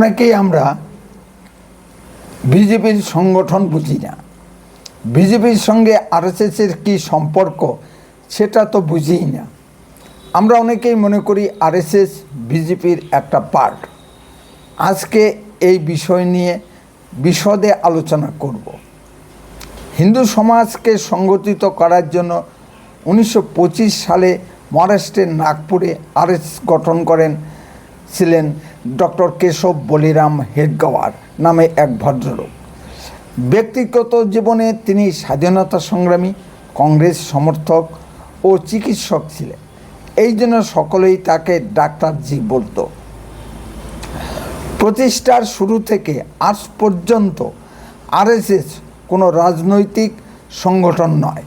অনেকেই আমরা বিজেপির সংগঠন বুঝি না। বিজেপির সঙ্গে আরএসএসের কী সম্পর্ক সেটা তো বুঝিই না। আমরা অনেকেই মনে করি আরএসএস বিজেপির একটা পার্ট। আজকে এই বিষয় নিয়ে বিশদে আলোচনা করব। হিন্দু সমাজকে সংগঠিত করার জন্য 1925 সালে মহারাষ্ট্রের নাগপুরে আরএসএস গঠন ছিলেন ডক্টর কেশব বলিরাম হেডগেওয়ার নামে এক ভদ্রলোক। ব্যক্তিগত জীবনে তিনি স্বাধীনতা সংগ্রামী, কংগ্রেস সমর্থক ও চিকিৎসক ছিলেন। এই জন্য সকলেই তাকে ডাক্তারজি বলতো। প্রতিষ্ঠার শুরু থেকে আজ পর্যন্ত আরএসএস কোনো রাজনৈতিক সংগঠন নয়।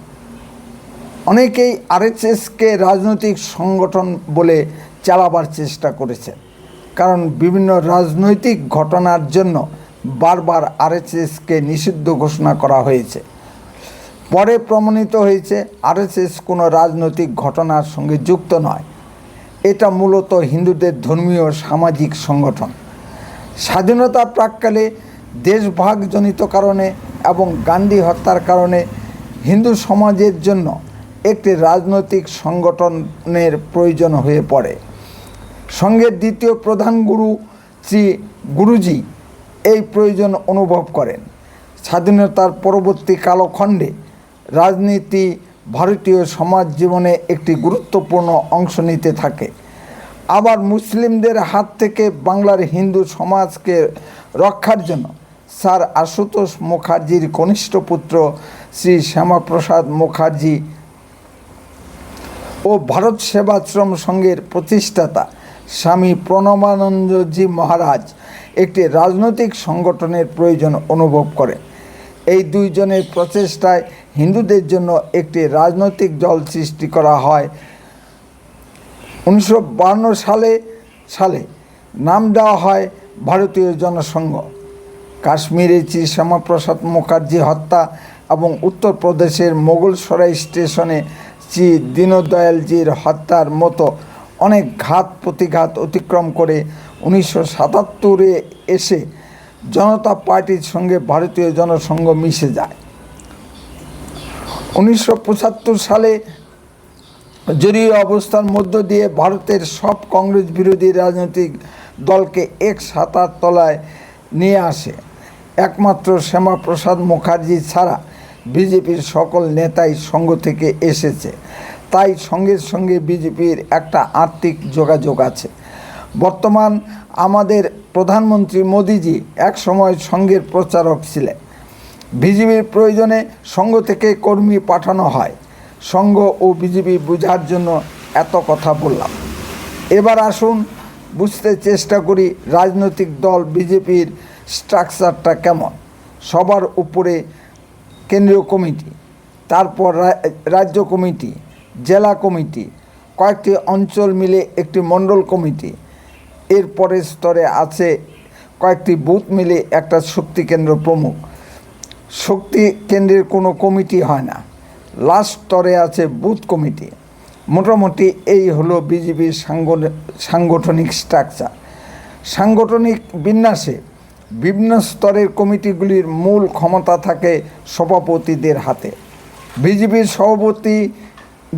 অনেকেই আরএসএসকে রাজনৈতিক সংগঠন বলে চালাবার চেষ্টা করেছেন, কারণ বিভিন্ন রাজনৈতিক ঘটনার জন্য বারবার আরএসএসকে নিষিদ্ধ ঘোষণা করা হয়েছে। পরে প্রমাণিত হয়েছে আরএসএস কোনো রাজনৈতিক ঘটনার সঙ্গে যুক্ত নয়। এটা মূলত হিন্দুদের ধর্মীয় সামাজিক সংগঠন। স্বাধীনতা প্রাক্কালে দেশভাগজনিত কারণে এবং গান্ধী হত্যার কারণে হিন্দু সমাজের জন্য একটি রাজনৈতিক সংগঠনের প্রয়োজন হয়ে পড়ে। সঙ্ঘের দ্বিতীয় প্রধান গুরু শ্রী গুরুজি এই প্রয়োজন অনুভব করেন। স্বাধীনতার পরবর্তী কালখণ্ডে রাজনীতি ভারতীয় সমাজ জীবনে একটি গুরুত্বপূর্ণ অংশ নিতে থাকে। আবার মুসলিমদের হাত থেকে বাংলার হিন্দু সমাজকে রক্ষার জন্য স্যার আশুতোষ মুখার্জির কনিষ্ঠ পুত্র শ্রী শ্যামাপ্রসাদ মুখার্জি ও ভারত সেবাশ্রম সংঘের প্রতিষ্ঠাতা স্বামী প্রণবানন্দজি মহারাজ একটি রাজনৈতিক সংগঠনের প্রয়োজন অনুভব করেন। এই দুইজনের প্রচেষ্টায় হিন্দুদের জন্য একটি রাজনৈতিক দল সৃষ্টি করা হয়। 1952 সালে নাম দেওয়া হয় ভারতীয় জনসংঘ। কাশ্মীরে শ্রী শ্যামাপ্রসাদ মুখার্জি হত্যা এবং উত্তরপ্রদেশের মোগলসরাই স্টেশনে শ্রী দীনদয়ালজির হত্যার মতো অনেক ঘাত প্রতিঘাত অতিক্রম করে 1977 এসে জনতা পার্টির সঙ্গে ভারতীয় জনসংঘ মিশে যায়। 1975 সালে জরুরি অবস্থার মধ্য দিয়ে ভারতের সব কংগ্রেস বিরোধী রাজনৈতিক দলকে এক ছাতার তলায় নিয়ে আসে। একমাত্র শ্যামাপ্রসাদ মুখার্জি ছাড়া বিজেপির সকল নেতাই সংঘ থেকে এসেছে। তাই সঙ্গের সঙ্গে বিজেপির একটা আর্থিক যোগাযোগ আছে। বর্তমান আমাদের প্রধানমন্ত্রী মোদিজি এক সময় সংঘের প্রচারক ছিলেন। বিজেপির প্রয়োজনে সংঘ থেকে কর্মী পাঠানো হয়। সংঘ ও বিজেপি বোঝার জন্য এত কথা বললাম। এবার আসুন বুঝতে চেষ্টা করি রাজনৈতিক দল বিজেপির স্ট্রাকচারটা কেমন। সবার উপরে কেন্দ্রীয় কমিটি, তারপর রাজ্য কমিটি, জেলা কমিটি, কয়েকটি অঞ্চল মিলে একটি মণ্ডল কমিটি, এর পরের স্তরে আছে কয়েকটি বুথ মিলে একটা শক্তি কেন্দ্র প্রমুখ। শক্তি কেন্দ্রের কোনো কমিটি হয় না। লাস্ট স্তরে আছে বুথ কমিটি। মোটামুটি এই হলো বিজেপির সাংগঠনিক স্ট্রাকচার। সাংগঠনিক বিন্যাসে বিভিন্ন স্তরের কমিটিগুলির মূল ক্ষমতা থাকে সভাপতিদের হাতে। বিজেপির সভাপতি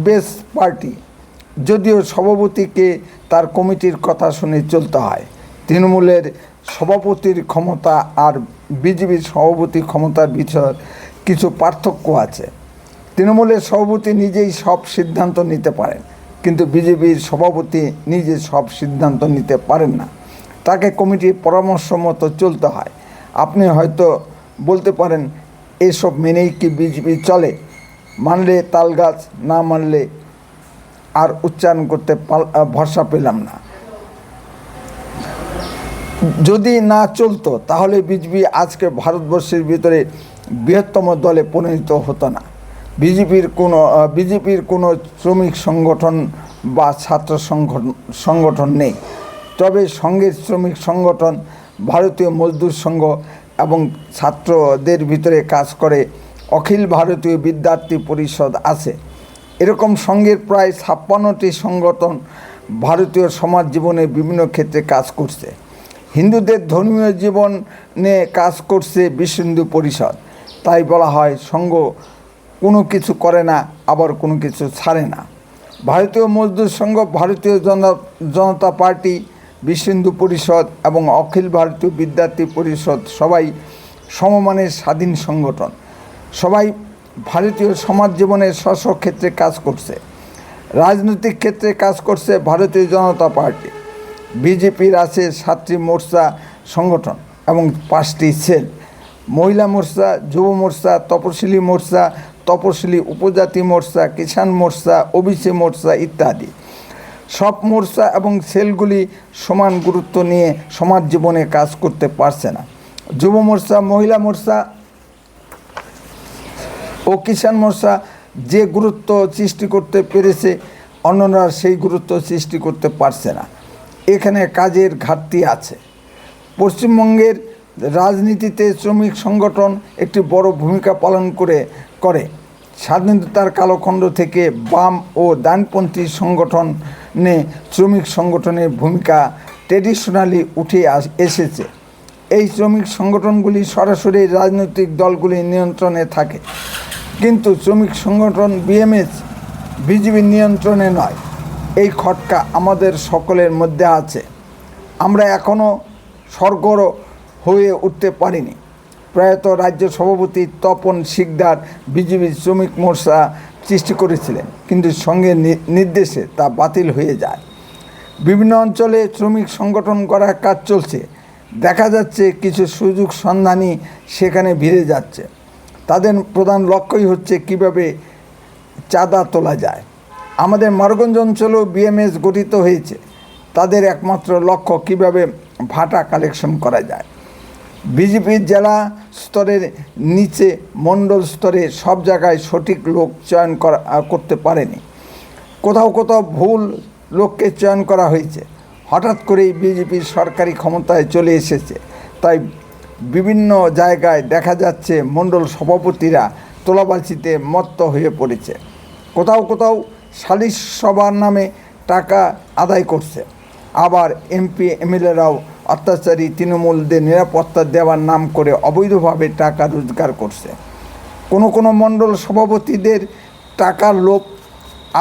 বেস পার্টি, যদিও সভাপতিকে তার কমিটির কথা শুনে চলতে হয়। তৃণমূলের সভাপতির ক্ষমতা আর বিজেপির সভাপতি ক্ষমতার ভিতর কিছু পার্থক্য আছে। তৃণমূলের সভাপতি নিজেই সব সিদ্ধান্ত নিতে পারেন, কিন্তু বিজেপির সভাপতি নিজে সব সিদ্ধান্ত নিতে পারেন না। তাকে কমিটির পরামর্শ মতো চলতে হয়। আপনি হয়তো বলতে পারেন, এসব মেনেই কি বিজেপি চলে? মানলে তালগাছ, না মানলে আর উচ্চারণ করতে ভরসা পেলাম না। যদি না চলতো তাহলে বিজেপি আজকে ভারতবর্ষের ভিতরে বৃহত্তম দলে পরিণত হতো না। বিজেপির কোনো শ্রমিক সংগঠন বা ছাত্র সংগঠন নেই। তবে সংঘের শ্রমিক সংগঠন, ভারতীয় মজদুর সংঘ এবং ছাত্রদের ভিতরে কাজ করে অখিল ভারতীয় বিদ্যার্থী পরিষদ আছে। এরকম সংঘের প্রায় 56টি সংগঠন ভারতীয় সমাজ জীবনে বিভিন্ন ক্ষেত্রে কাজ করছে। হিন্দুদের ধর্মীয় জীবনে কাজ করছে বিশ্ব হিন্দু পরিষদ, তাই বলা হয় সংঘ কোনো কিছু করে না, আবার কোনো কিছু ছাড়ে না। ভারতীয় মজদুর সংঘ, ভারতীয় জনতা পার্টি, বিশ্ব হিন্দু পরিষদ এবং অখিল ভারতীয় বিদ্যার্থী পরিষদ সবাই সমমানের স্বাধীন সংগঠন। সবাই ভারতীয় সমাজ জীবনের স্ব ক্ষেত্রে কাজ করছে। রাজনৈতিক ক্ষেত্রে কাজ করছে ভারতীয় জনতা পার্টি। বিজেপির আছে 7টি মোর্চা সংগঠন এবং 5টি সেল: মহিলা মোর্চা, যুব মোর্চা, তপশিলি মোর্চা, তপশিলি উপজাতি মোর্চা, কিষাণ মোর্চা, ওবিসি মোর্চা ইত্যাদি। সব মোর্চা এবং সেলগুলি সমান গুরুত্ব নিয়ে সমাজ জীবনে কাজ করতে পারছে না। যুব মোর্চা, মহিলা মোর্চা ও কিষাণ মোর্চা যে গুরুত্ব সৃষ্টি করতে পেরেছে, অন্যরা সেই গুরুত্ব সৃষ্টি করতে পারছে না। এখানে কাজের ঘাটতি আছে। পশ্চিমবঙ্গের রাজনীতিতে শ্রমিক সংগঠন একটি বড় ভূমিকা পালন করে। স্বাধীনতার কালখণ্ড থেকে বাম ও ডানপন্থী সংগঠনে শ্রমিক সংগঠনের ভূমিকা ট্রেডিশনালি উঠে এসেছে। এই শ্রমিক সংগঠনগুলি সরাসরি রাজনৈতিক দলগুলির নিয়ন্ত্রণে থাকে, কিন্তু শ্রমিক সংগঠন বিজেপির নিয়ন্ত্রণে নয়। এই খটকা আমাদের সকলের মধ্যে আছে। আমরা এখনও সরগর হয়ে উঠতে পারিনি। প্রয়াত রাজ্য সভাপতি তপন শিকদার বিজেপির শ্রমিক মোর্চা সৃষ্টি করেছিলেন, কিন্তু সঙ্গে নির্দেশে তা বাতিল হয়ে যায়। বিভিন্ন অঞ্চলে শ্রমিক সংগঠন করার কাজ চলছে। দেখা যাচ্ছে কিছু সুযোগ সন্ধানী সেখানে ভিড়ে যাচ্ছে। তাদের প্রধান লক্ষ্যই হচ্ছে কিভাবে চাঁদা তোলা যায়। আমাদের মারগঞ্জ অঞ্চলেও বিএমএস গঠিত হয়েছে। তাদের একমাত্র লক্ষ্য কিভাবে ভাটা কালেকশন করা যায়। বিজেপির জেলা স্তরের নিচে মণ্ডল স্তরে সব জায়গায় সঠিক লোক চয়ন করতে পারেনি। কোথাও কোথাও ভুল লোককে চয়ন করা হয়েছে। হঠাৎ করেই বিজেপির সরকারি ক্ষমতায় চলে এসেছে, তাই বিভিন্ন জায়গায় দেখা যাচ্ছে মণ্ডল সভাপতিরা তোলাবাজিতে মত্ত হয়ে পড়েছে। কোথাও কোথাও সালিশ সভার নামে টাকা আদায় করছে। আবার এমপি এমএলএরাও অত্যাচারী তৃণমূলদের নিরাপত্তা দেওয়ার নাম করে অবৈধভাবে টাকা রোজগার করছে। কোনো মণ্ডল সভাপতিদের টাকার লোভ,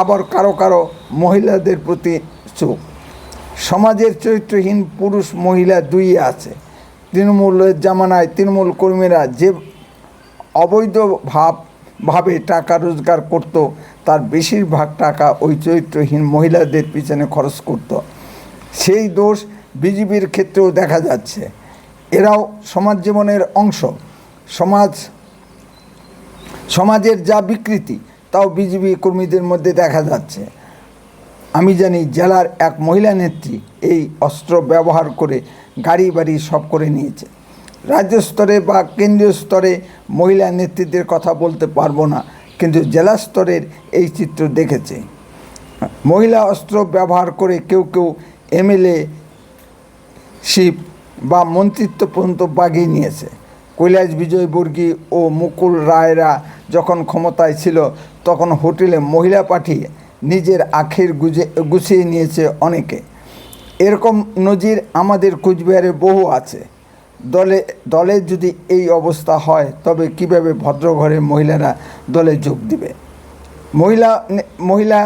আবার কারো মহিলাদের প্রতি চোখ। সমাজের চরিত্রহীন পুরুষ মহিলা দুই আছে। তৃণমূলের জামানায় তৃণমূল কর্মীরা যে অবৈধভাবে টাকা রোজগার করত, তার বেশিরভাগ টাকা ওই চরিত্রহীন মহিলাদের পিছনে খরচ করত। সেই দোষ বিজেপির ক্ষেত্রেও দেখা যাচ্ছে। এরাও সমাজ জীবনের অংশ। সমাজের যা বিকৃতি, তাও বিজেপি কর্মীদের মধ্যে দেখা যাচ্ছে। আমি জানি জেলার এক মহিলা নেত্রী এই অস্ত্র ব্যবহার করে গাড়ি বাড়ি সব করে নিয়েছে। রাজ্য স্তরে বা কেন্দ্রীয় স্তরে মহিলা নেতৃত্বের কথা বলতে পারবো না, কিন্তু জেলা স্তরের এই চিত্র দেখেছে। মহিলা অস্ত্র ব্যবহার করে কেউ এমএলএ শিপ বা মন্ত্রিত্ব পর্যন্ত বাগিয়ে নিয়েছে। কৈলাস বিজয়বর্গী ও মুকুল রায়রা যখন ক্ষমতায় ছিল, তখন হোটেলে মহিলা পাঠিয়ে নিজের আখের গুছিয়ে নিয়েছে অনেকে। এরকম নজির আমাদের কুচবিহারে বহু আছে। দলে যদি এই অবস্থা হয়, তবে কিভাবে ভদ্রঘরের মহিলারা দলে যোগ দিবে? মহিলা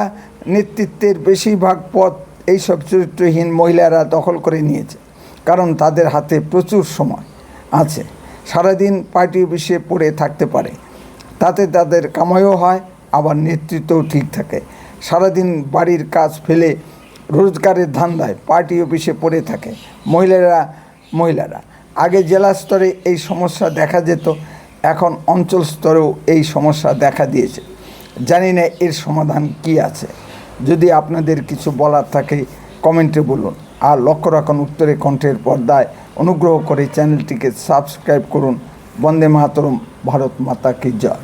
নেতৃত্বের বেশিরভাগ পদ এইসব চরিত্রহীন মহিলারা দখল করে নিয়েছে, কারণ তাদের হাতে প্রচুর সময় আছে। সারাদিন পার্টি অফিসে পড়ে থাকতে পারে, তাতে তাদের কামাইও হয়, আবার নেতৃত্বও ঠিক থাকে। সারাদিন বাড়ির কাজ ফেলে রোজগারের ধান্দায় পার্টি অফিসে পড়ে থাকে মহিলারা। আগে জেলা স্তরে এই সমস্যা দেখা যেত, এখন অঞ্চল স্তরেও এই সমস্যা দেখা দিয়েছে। জানি না এর সমাধান কি আছে। যদি আপনাদের কিছু বলার থাকে কমেন্টে বলুন। আর লক্ষ্য রাখুন উত্তরে কণ্ঠের পর্দায়। অনুগ্রহ করে চ্যানেলটিকে সাবস্ক্রাইব করুন। বন্দে মাতরম। ভারত মাতা কি জয়।